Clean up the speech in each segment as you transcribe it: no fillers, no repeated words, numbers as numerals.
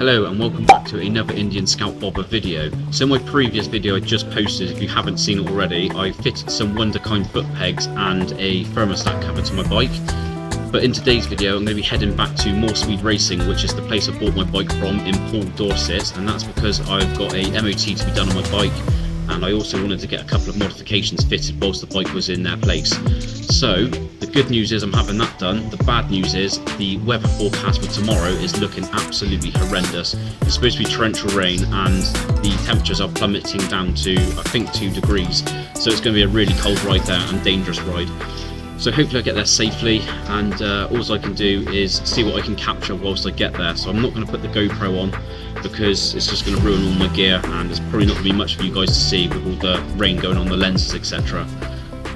Hello and welcome back to another Indian Scout Bobber video. So in my previous video I just posted, if you haven't seen it already, I fitted some Wonderkind foot pegs and a thermostat cover to my bike. But in today's video I'm going to be heading back to More Speed Racing, which is the place I bought my bike from in Poole, Dorset, and that's because I've got a MOT to be done on my bike, and I also wanted to get a couple of modifications fitted whilst the bike was in their place. So the good news is I'm having that done. The bad news is the weather forecast for tomorrow is looking absolutely horrendous. It's supposed to be torrential rain and the temperatures are plummeting down to I think 2 degrees. So it's going to be a really cold ride there and dangerous ride. So hopefully I get there safely, and all I can do is see what I can capture whilst I get there. So I'm not going to put the GoPro on because it's just going to ruin all my gear, and it's probably not going to be much for you guys to see with all the rain going on the lenses, etc.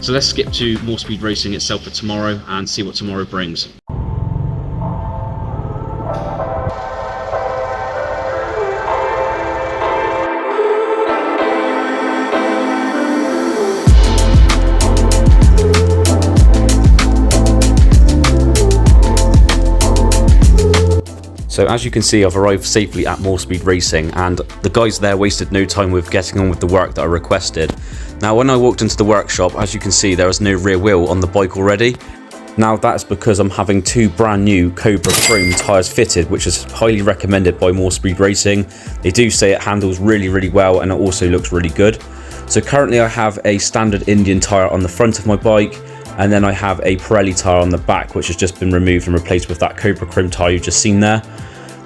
So let's skip to More Speed Racing itself for tomorrow and see what tomorrow brings. So as you can see, I've arrived safely at More Speed Racing, and the guys there wasted no time with getting on with the work that I requested. Now when I walked into the workshop, as you can see, there was no rear wheel on the bike already. Now that's because I'm having 2 brand new Cobra Chrome tyres fitted, which is highly recommended by More Speed Racing. They do say it handles really well, and it also looks really good. So currently I have a standard Indian tyre on the front of my bike, and then I have a Pirelli tyre on the back, which has just been removed and replaced with that Cobra Chrome tyre you've just seen there.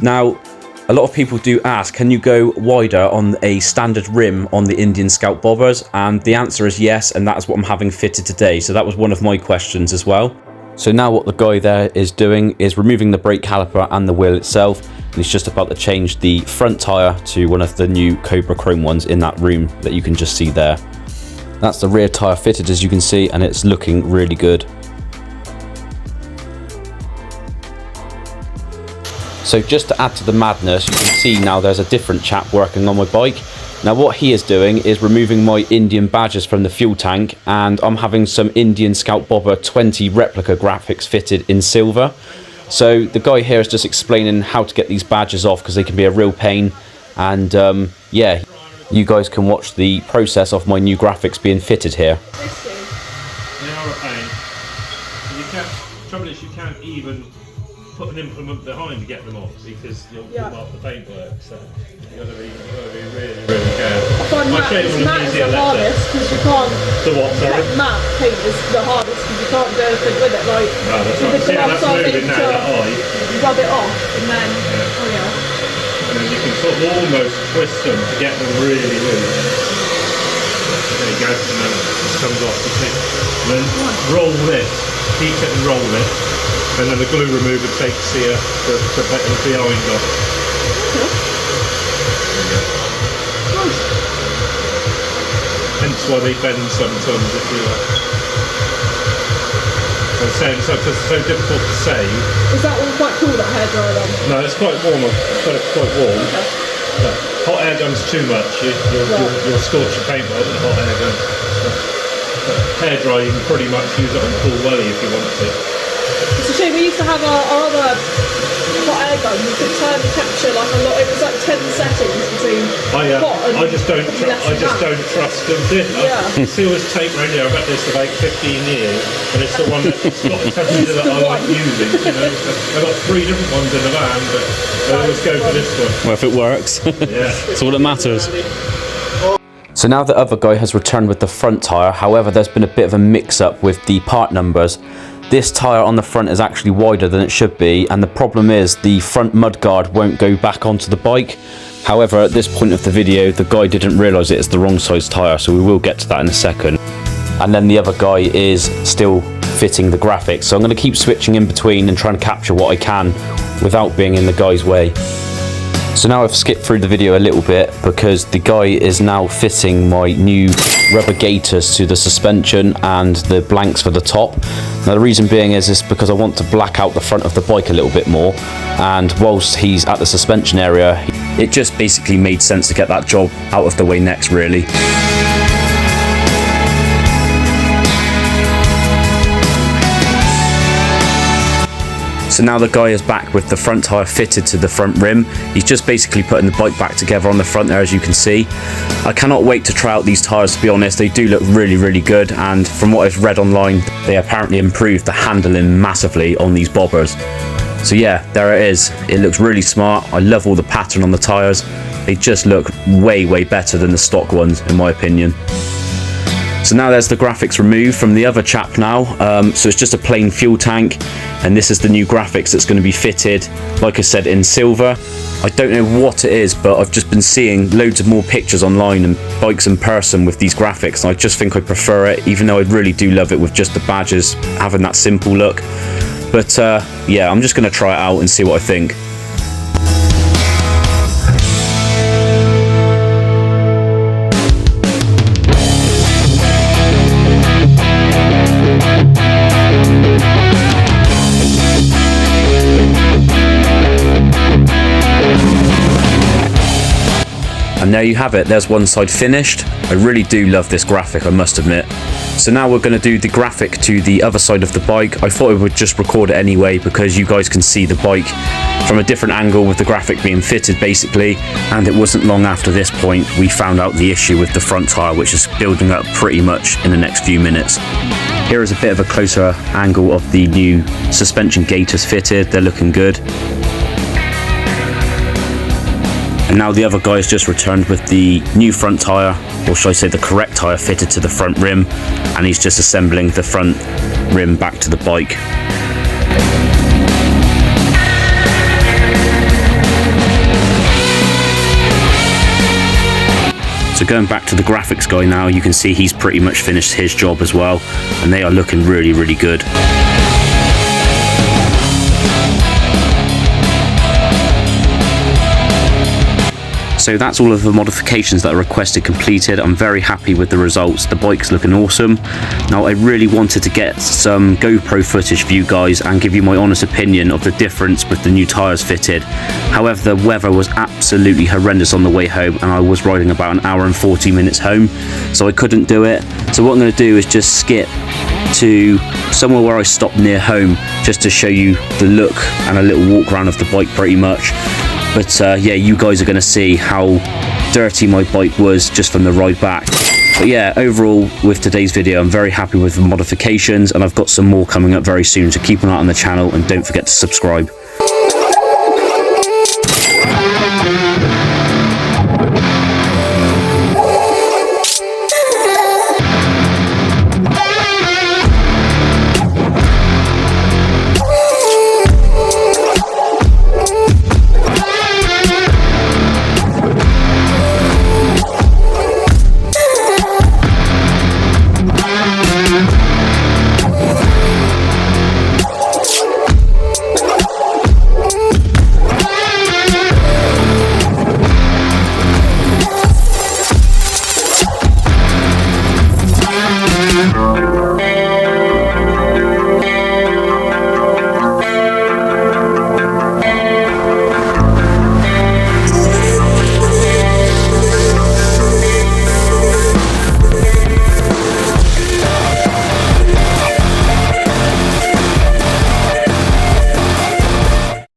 Now, a lot of people do ask, can you go wider on a standard rim on the Indian Scout Bobbers? And the answer is yes, and that's what I'm having fitted today. So that was one of my questions as well. So now what the guy there is doing is removing the brake caliper and the wheel itself, and he's just about to change the front tyre to one of the new Cobra Chrome ones in that room that you can just see there. That's the rear tyre fitted, as you can see, and it's looking really good. So just to add to the madness, you can see now there's a different chap working on my bike. Now what he is doing is removing my Indian badges from the fuel tank, and I'm having some Indian Scout Bobber 20 replica graphics fitted in silver. So the guy here is just explaining how to get these badges off, because they can be a real pain. And yeah, you guys can watch the process of my new graphics being fitted here. They are a pain. The trouble is you can't even put an implement behind to get them off, because you'll pull off the paintwork. So you've got to be really careful. I find matte is the hardest, because you can't. The what? Sorry. Matte paint is the hardest because you can't do anything with it. Like no, that's right. See how that's moving now. That eye. You rub it off, and then oh yeah. And then you can sort of almost twist them to get them really loose. There you go. And then it just comes off. And then roll this, heat it and roll it. And then the glue remover takes the behind off. Okay. Nice. Hence why they bend sometimes, if you like. I'm saying so difficult to save. Is that one quite cool, that hairdryer then? No, it's quite warm. It's quite warm. Okay. No, hot air gun's too much. You'll scorch your paintwork with a hot air gun. Hairdryer, you can pretty much use it on full welly if you want to. It's a shame, we used to have our other hot air gun. You could turn the temperature like a lot. It was like 10 settings between hot and I just don't trust them. I see all this tape around here. I've had this for about 15 years, and it's the one that's got the temperature that I like using. You know, I've got 3 different ones in the van, but I always go for this one. Well, if it works, yeah, that's all that matters. So now the other guy has returned with the front tyre. However, there's been a bit of a mix-up with the part numbers. This tyre on the front is actually wider than it should be, and the problem is the front mudguard won't go back onto the bike. However, at this point of the video, the guy didn't realise it's the wrong size tyre, so we will get to that in a second. And then the other guy is still fitting the graphics, so I'm going to keep switching in between and trying to capture what I can without being in the guy's way. So now I've skipped through the video a little bit because the guy is now fitting my new rubber gaiters to the suspension and the blanks for the top. Now the reason being is because I want to black out the front of the bike a little bit more, and whilst he's at the suspension area, it just basically made sense to get that job out of the way next, really. So now the guy is back with the front tyre fitted to the front rim. He's just basically putting the bike back together on the front there, as you can see. I cannot wait to try out these tyres, to be honest. They do look really good, and from what I've read online, they apparently improved the handling massively on these bobbers. So yeah, there it is. It looks really smart. I love all the pattern on the tyres. They just look way better than the stock ones, in my opinion. So now there's the graphics removed from the other chap now. So it's just a plain fuel tank, and this is the new graphics that's going to be fitted, like I said, in silver. I don't know what it is, but I've just been seeing loads of more pictures online and bikes in person with these graphics, and I just think I prefer it, even though I really do love it with just the badges having that simple look. But yeah, I'm just going to try it out and see what I think. And there you have it, there's one side finished. I really do love this graphic, I must admit. So now we're going to do the graphic to the other side of the bike. I thought I would just record it anyway, because you guys can see the bike from a different angle with the graphic being fitted basically. And it wasn't long after this point we found out the issue with the front tyre, which is building up pretty much in the next few minutes. Here is a bit of a closer angle of the new suspension gaiters fitted. They're looking good. And now the other guy's just returned with the new front tyre, or should I say the correct tyre fitted to the front rim, and he's just assembling the front rim back to the bike. So going back to the graphics guy now, you can see he's pretty much finished his job as well, and they are looking really good. So that's all of the modifications that are requested completed. I'm very happy with the results. The bike's looking awesome. Now I really wanted to get some GoPro footage for you guys and give you my honest opinion of the difference with the new tyres fitted. However, the weather was absolutely horrendous on the way home, and I was riding about an hour and 40 minutes home, so I couldn't do it. So what I'm going to do is just skip to somewhere where I stopped near home, just to show you the look and a little walk around of the bike pretty much. But yeah, you guys are going to see how dirty my bike was just from the ride back. But yeah, overall with today's video, I'm very happy with the modifications, and I've got some more coming up very soon, so keep an eye on the channel and don't forget to subscribe.